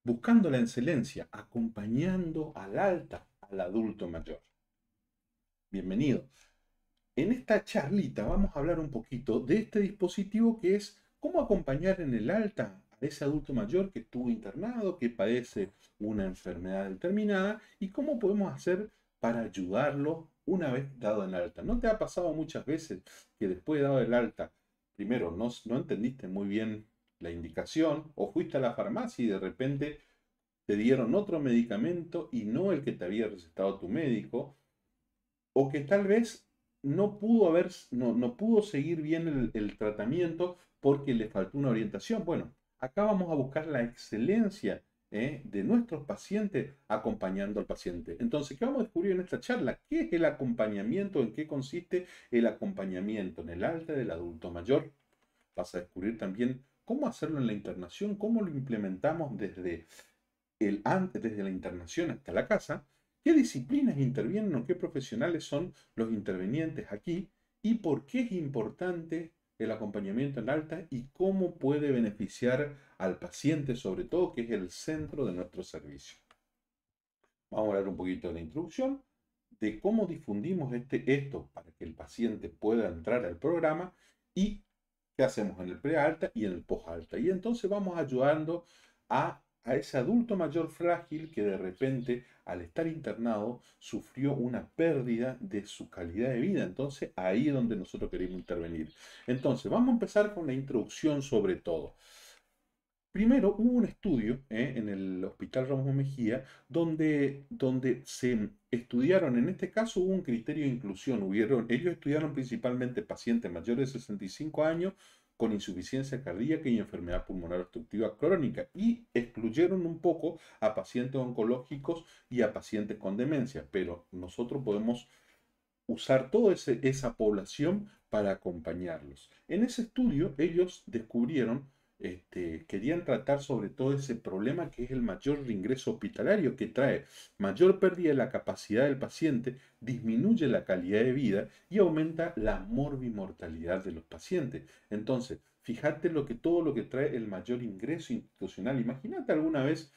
Buscando la excelencia, acompañando al alta, al adulto mayor. Bienvenido. En esta charlita vamos a hablar un poquito de este dispositivo que es cómo acompañar en el alta a ese adulto mayor que estuvo internado, que padece una enfermedad determinada y cómo podemos hacer para ayudarlo una vez dado el alta. ¿No te ha pasado muchas veces que después de dado el alta, primero no entendiste muy bien la indicación o fuiste a la farmacia y de repente te dieron otro medicamento y no el que te había recetado tu médico, o que tal vez no pudo seguir bien el tratamiento porque le faltó una orientación? Bueno, acá vamos a buscar la excelencia de nuestros pacientes acompañando al paciente. Entonces, ¿qué vamos a descubrir en esta charla? ¿Qué es el acompañamiento? ¿En qué consiste el acompañamiento en el alta del adulto mayor? Vas a descubrir también cómo hacerlo en la internación, cómo lo implementamos desde la internación hasta la casa, qué disciplinas intervienen o qué profesionales son los intervenientes aquí y por qué es importante el acompañamiento en alta y cómo puede beneficiar al paciente, sobre todo, que es el centro de nuestro servicio. Vamos a hablar un poquito de la introducción, de cómo difundimos esto para que el paciente pueda entrar al programa y qué hacemos en el pre-alta y en el post-alta. Y entonces vamos ayudando a ese adulto mayor frágil que de repente al estar internado sufrió una pérdida de su calidad de vida. Entonces ahí es donde nosotros queremos intervenir. Entonces vamos a empezar con la introducción sobre todo. Primero, hubo un estudio en el Hospital Ramos Mejía donde se estudiaron, en este caso hubo un criterio de inclusión, ellos estudiaron principalmente pacientes mayores de 65 años con insuficiencia cardíaca y enfermedad pulmonar obstructiva crónica y excluyeron un poco a pacientes oncológicos y a pacientes con demencia, pero nosotros podemos usar toda esa población para acompañarlos. En ese estudio ellos descubrieron, querían tratar sobre todo ese problema que es el mayor reingreso hospitalario que trae mayor pérdida de la capacidad del paciente, disminuye la calidad de vida y aumenta la morbimortalidad de los pacientes. Entonces, fíjate todo lo que trae el mayor ingreso institucional. Imagínate alguna vez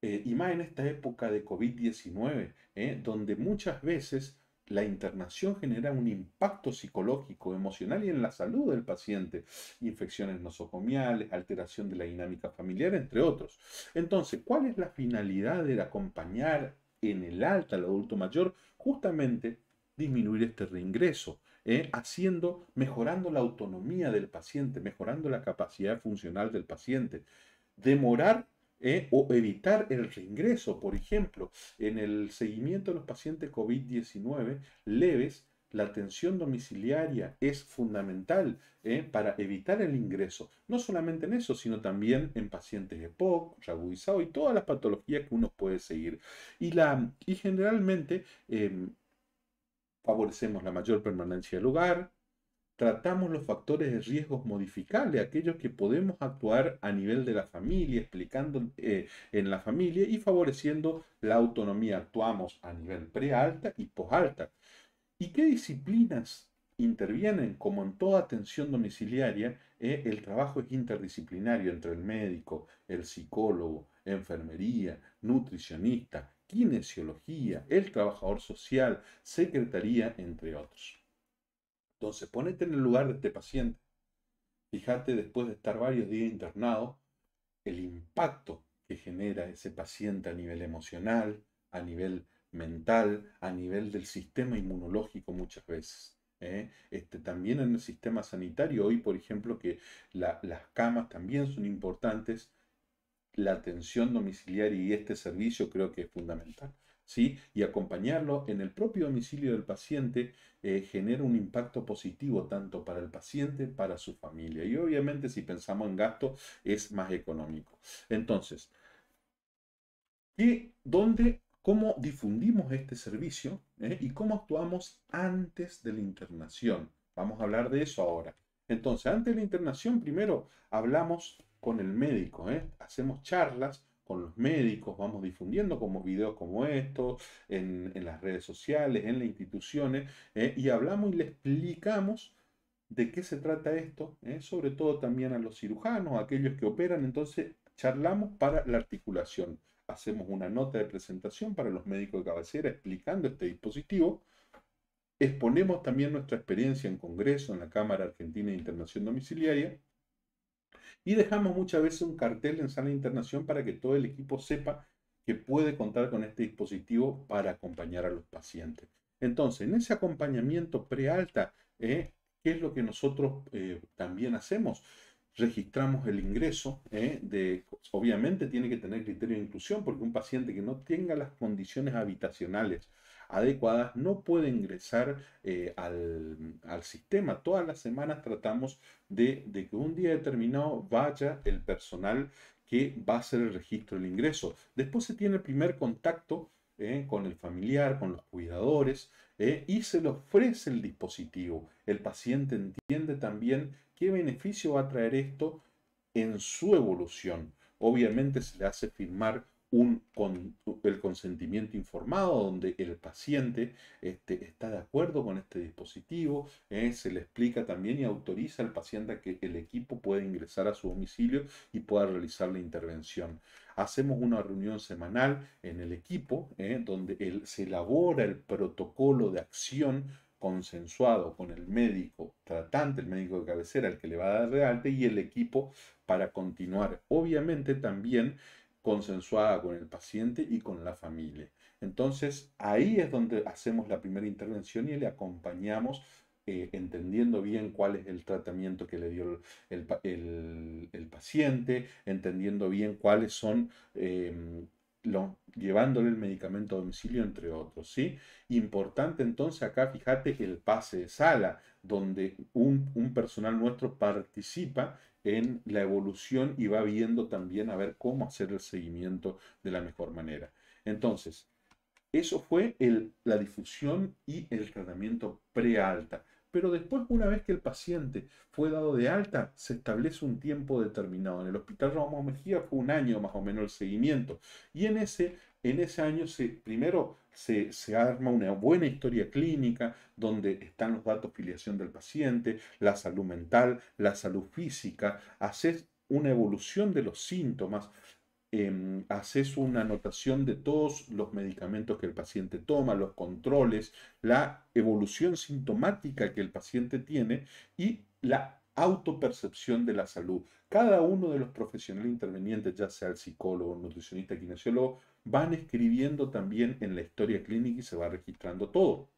y más en esta época de COVID-19, donde muchas veces la internación genera un impacto psicológico, emocional y en la salud del paciente, infecciones nosocomiales, alteración de la dinámica familiar, entre otros. Entonces, ¿cuál es la finalidad de acompañar en el alta al adulto mayor? Justamente disminuir este reingreso, mejorando la autonomía del paciente, mejorando la capacidad funcional del paciente, demorar o evitar el reingreso. Por ejemplo, en el seguimiento de los pacientes COVID-19 leves, la atención domiciliaria es fundamental para evitar el ingreso. No solamente en eso, sino también en pacientes EPOC, reagudizado y todas las patologías que uno puede seguir. Y generalmente favorecemos la mayor permanencia del hogar, tratamos los factores de riesgos modificables, aquellos que podemos actuar a nivel de la familia, explicando en la familia y favoreciendo la autonomía. Actuamos a nivel prealta y posalta. ¿Y qué disciplinas intervienen? Como en toda atención domiciliaria, el trabajo es interdisciplinario entre el médico, el psicólogo, enfermería, nutricionista, kinesiología, el trabajador social, secretaría, entre otros. Entonces, ponete en el lugar de este paciente. Fíjate, después de estar varios días internado, el impacto que genera ese paciente a nivel emocional, a nivel mental, a nivel del sistema inmunológico muchas veces. También en el sistema sanitario, hoy por ejemplo que las camas también son importantes, la atención domiciliaria y este servicio creo que es fundamental. ¿Sí? Y acompañarlo en el propio domicilio del paciente genera un impacto positivo tanto para el paciente, para su familia. Y obviamente si pensamos en gasto es más económico. Entonces, cómo difundimos este servicio y cómo actuamos antes de la internación? Vamos a hablar de eso ahora. Entonces, antes de la internación, primero hablamos con el médico, hacemos charlas con los médicos, vamos difundiendo como videos como estos en las redes sociales, en las instituciones, y hablamos y le explicamos de qué se trata esto, sobre todo también a los cirujanos, a aquellos que operan. Entonces, charlamos para la articulación. Hacemos una nota de presentación para los médicos de cabecera explicando este dispositivo. Exponemos también nuestra experiencia en congreso, en la Cámara Argentina de Internación Domiciliaria. Y dejamos muchas veces un cartel en sala de internación para que todo el equipo sepa que puede contar con este dispositivo para acompañar a los pacientes. Entonces, en ese acompañamiento prealta, ¿qué es lo que nosotros también hacemos? Registramos el ingreso, obviamente tiene que tener criterio de inclusión, porque un paciente que no tenga las condiciones habitacionales adecuadas no puede ingresar al sistema. Todas las semanas tratamos de que un día determinado vaya el personal que va a hacer el registro del ingreso. Después se tiene el primer contacto con el familiar, con los cuidadores, y se le ofrece el dispositivo. El paciente entiende también qué beneficio va a traer esto en su evolución. Obviamente se le hace firmar el consentimiento informado donde el paciente está de acuerdo con este dispositivo, se le explica también y autoriza al paciente a que el equipo pueda ingresar a su domicilio y pueda realizar la intervención. Hacemos una reunión semanal en el equipo donde se elabora el protocolo de acción consensuado con el médico tratante, el médico de cabecera, el que le va a dar de alta, y el equipo para continuar. Obviamente también consensuada con el paciente y con la familia. Entonces, ahí es donde hacemos la primera intervención y le acompañamos entendiendo bien cuál es el tratamiento que le dio el paciente, entendiendo bien cuáles son, llevándole el medicamento a domicilio, entre otros, ¿sí? Importante entonces acá, fíjate, el pase de sala, donde un personal nuestro participa en la evolución y va viendo también a ver cómo hacer el seguimiento de la mejor manera. Entonces, eso fue la difusión y el tratamiento prealta. Pero después, una vez que el paciente fue dado de alta, se establece un tiempo determinado. En el Hospital Ramos Mejía fue un año más o menos el seguimiento. Y en ese año primero se arma una buena historia clínica donde están los datos de filiación del paciente, la salud mental, la salud física, haces una evolución de los síntomas, haces una anotación de todos los medicamentos que el paciente toma, los controles, la evolución sintomática que el paciente tiene y la autopercepción de la salud. Cada uno de los profesionales intervenientes, ya sea el psicólogo, el nutricionista, el kinesiólogo, van escribiendo también en la historia clínica y se va registrando todo.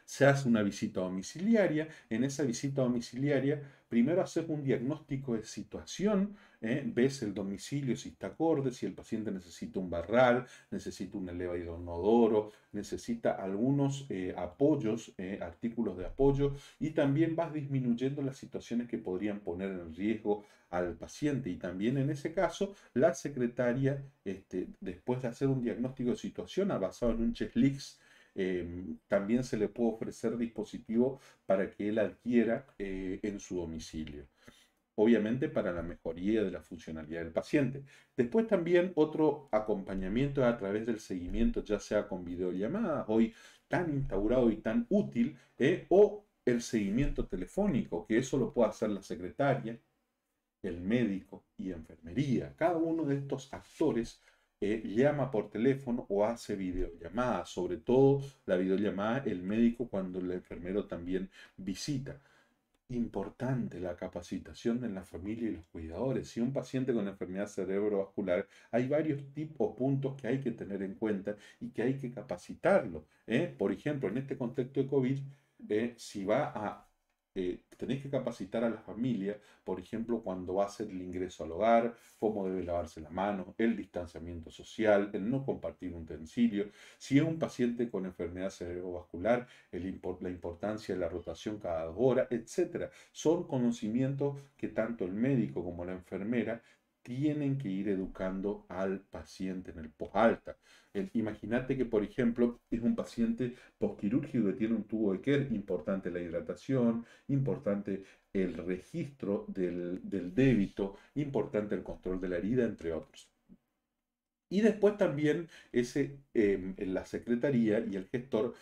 Se hace una visita domiciliaria. En esa visita domiciliaria, primero haces un diagnóstico de situación, ves el domicilio si está acorde, si el paciente necesita un barral, necesita un elevador inodoro, necesita algunos apoyos, artículos de apoyo, y también vas disminuyendo las situaciones que podrían poner en riesgo al paciente. Y también en ese caso, la secretaria, después de hacer un diagnóstico de situación basado en un checklist, también se le puede ofrecer dispositivo para que él adquiera en su domicilio. Obviamente para la mejoría de la funcionalidad del paciente. Después también otro acompañamiento a través del seguimiento, ya sea con videollamadas, hoy tan instaurado y tan útil, o el seguimiento telefónico, que eso lo puede hacer la secretaria, el médico y enfermería. Cada uno de estos actores llama por teléfono o hace videollamada, sobre todo la videollamada el médico cuando el enfermero también visita. Importante la capacitación en la familia y los cuidadores. Si un paciente con enfermedad cerebrovascular, hay varios tipos o puntos que hay que tener en cuenta y que hay que capacitarlo. Por ejemplo, en este contexto de COVID, si va a tenéis que capacitar a la familia, por ejemplo, cuando va a hacer el ingreso al hogar, cómo debe lavarse la mano, el distanciamiento social, el no compartir un utensilio. Si es un paciente con enfermedad cerebrovascular, la importancia de la rotación cada 2 horas, etcétera. Son conocimientos que tanto el médico como la enfermera tienen que ir educando al paciente en el post-alta. Imagínate que, por ejemplo, es un paciente postquirúrgico que tiene un tubo de Kerr, importante la hidratación, importante el registro del débito, importante el control de la herida, entre otros. Y después también la secretaría y el gestor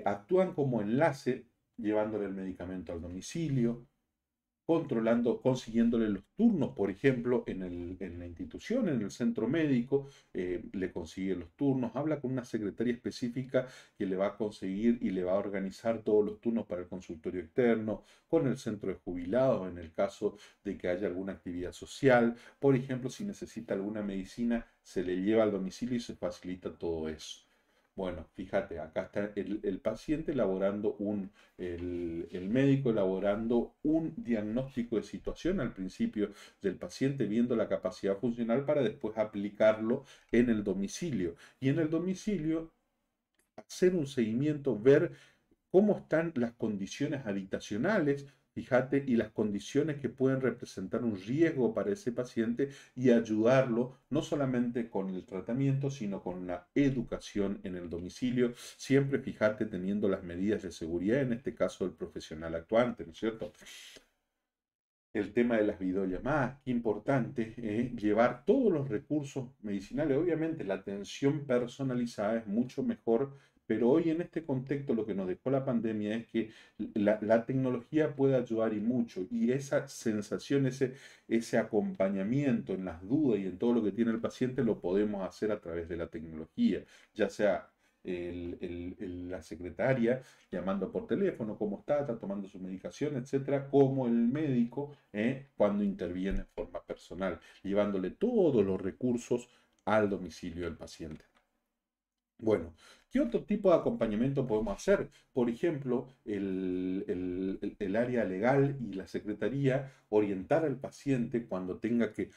actúan como enlace, llevándole el medicamento al domicilio, controlando, consiguiéndole los turnos, por ejemplo, en la institución, en el centro médico, le consigue los turnos, habla con una secretaria específica que le va a conseguir y le va a organizar todos los turnos para el consultorio externo, con el centro de jubilados en el caso de que haya alguna actividad social, por ejemplo, si necesita alguna medicina, se le lleva al domicilio y se facilita todo eso. Bueno, fíjate, acá está el paciente elaborando el médico elaborando un diagnóstico de situación al principio del paciente, viendo la capacidad funcional para después aplicarlo en el domicilio. Y en el domicilio hacer un seguimiento, ver cómo están las condiciones habitacionales, fíjate, y las condiciones que pueden representar un riesgo para ese paciente y ayudarlo no solamente con el tratamiento, sino con la educación en el domicilio, siempre fíjate teniendo las medidas de seguridad, en este caso del profesional actuante, ¿no es cierto? El tema de las videollamadas, qué importante, llevar todos los recursos medicinales. Obviamente la atención personalizada es mucho mejor, pero hoy en este contexto lo que nos dejó la pandemia es que la tecnología puede ayudar y mucho, y esa sensación, ese acompañamiento en las dudas y en todo lo que tiene el paciente lo podemos hacer a través de la tecnología, ya sea la secretaria llamando por teléfono, cómo está tomando su medicación, etcétera, como el médico cuando interviene en forma personal, llevándole todos los recursos al domicilio del paciente. Bueno, ¿qué otro tipo de acompañamiento podemos hacer? Por ejemplo, el área legal y la secretaría orientar al paciente cuando tenga que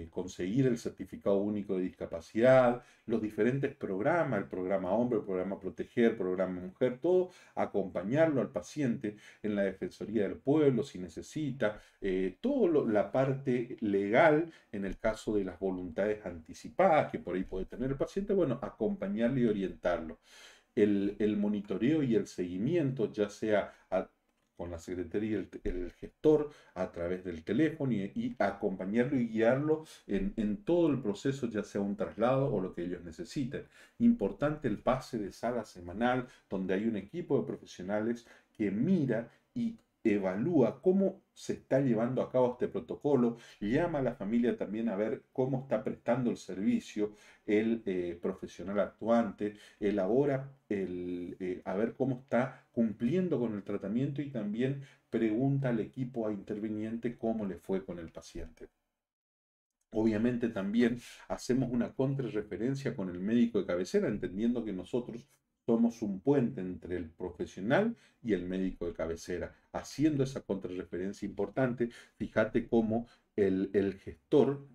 conseguir el certificado único de discapacidad, los diferentes programas, el programa hombre, el programa proteger, el programa mujer, todo, acompañarlo al paciente en la Defensoría del Pueblo si necesita, toda la parte legal en el caso de las voluntades anticipadas que por ahí puede tener el paciente, bueno, acompañarlo y orientarlo. El monitoreo y el seguimiento, ya sea con la secretaría y el gestor a través del teléfono y acompañarlo y guiarlo en todo el proceso, ya sea un traslado o lo que ellos necesiten. Importante el pase de sala semanal, donde hay un equipo de profesionales que mira y evalúa cómo se está llevando a cabo este protocolo, llama a la familia también a ver cómo está prestando el servicio el profesional actuante, elabora a ver cómo está cumpliendo con el tratamiento y también pregunta al equipo a interviniente cómo le fue con el paciente. Obviamente también hacemos una contrarreferencia con el médico de cabecera, entendiendo que nosotros somos un puente entre el profesional y el médico de cabecera. Haciendo esa contrarreferencia importante, fíjate cómo el gestor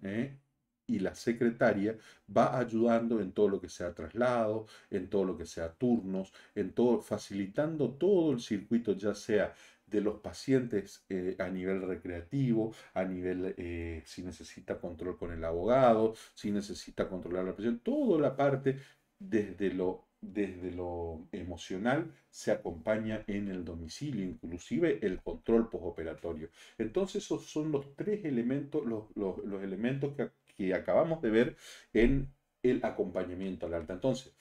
y la secretaria va ayudando en todo lo que sea traslado, en todo lo que sea turnos, en todo, facilitando todo el circuito, ya sea de los pacientes a nivel recreativo, a nivel si necesita control con el abogado, si necesita controlar la presión, toda la parte desde lo emocional se acompaña en el domicilio, inclusive el control postoperatorio. Entonces esos son los tres elementos, los elementos que acabamos de ver en el acompañamiento al alta. Entonces,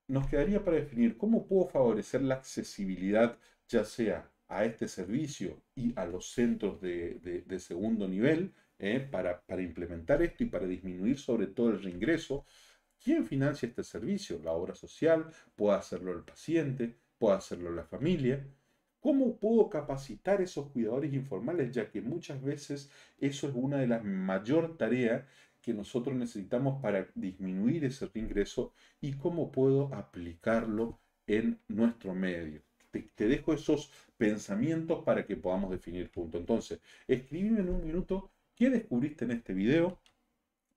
nos quedaría para definir cómo puedo favorecer la accesibilidad, ya sea a este servicio y a los centros de segundo nivel, para implementar esto y para disminuir sobre todo el reingreso. ¿Quién financia este servicio? La obra social, puede hacerlo el paciente, puede hacerlo la familia. ¿Cómo puedo capacitar esos cuidadores informales? Ya que muchas veces eso es una de las mayores tareas que nosotros necesitamos para disminuir ese ingreso y cómo puedo aplicarlo en nuestro medio. Te dejo esos pensamientos para que podamos definir juntos. Entonces, escribime en un minuto qué descubriste en este video,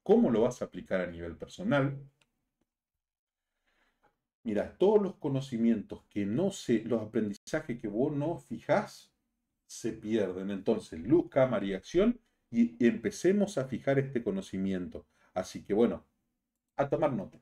cómo lo vas a aplicar a nivel personal. Mira, todos los conocimientos que no sé, los aprendizajes que vos no fijás, se pierden. Entonces, luz, cámara y acción, y empecemos a fijar este conocimiento. Así que bueno, a tomar nota.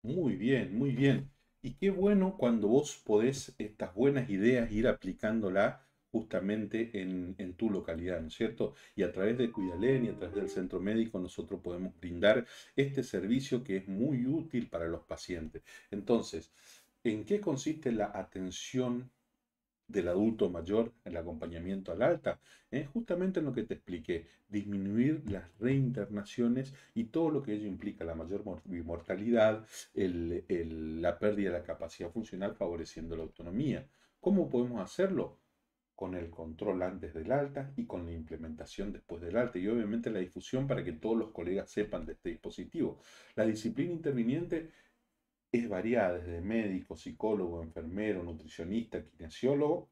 Muy bien, muy bien. Y qué bueno cuando vos podés estas buenas ideas ir aplicándolas justamente en tu localidad, ¿no es cierto? Y a través de Cuidalén y a través del centro médico nosotros podemos brindar este servicio que es muy útil para los pacientes. Entonces, ¿en qué consiste la atención del adulto mayor, el acompañamiento al alta? Justamente en lo que te expliqué, disminuir las reinternaciones y todo lo que ello implica, la mayor mortalidad, la pérdida de la capacidad funcional, favoreciendo la autonomía. ¿Cómo podemos hacerlo? Con el control antes del alta y con la implementación después del alta, y obviamente la difusión para que todos los colegas sepan de este dispositivo. La disciplina interviniente es variada, desde médico, psicólogo, enfermero, nutricionista, kinesiólogo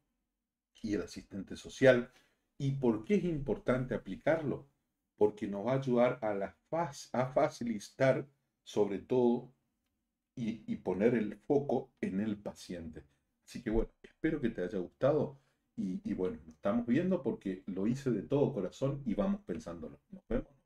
y el asistente social. ¿Y por qué es importante aplicarlo? Porque nos va a ayudar a facilitar sobre todo y poner el foco en el paciente. Así que bueno, espero que te haya gustado y bueno, nos estamos viendo porque lo hice de todo corazón y vamos pensándolo. Nos vemos.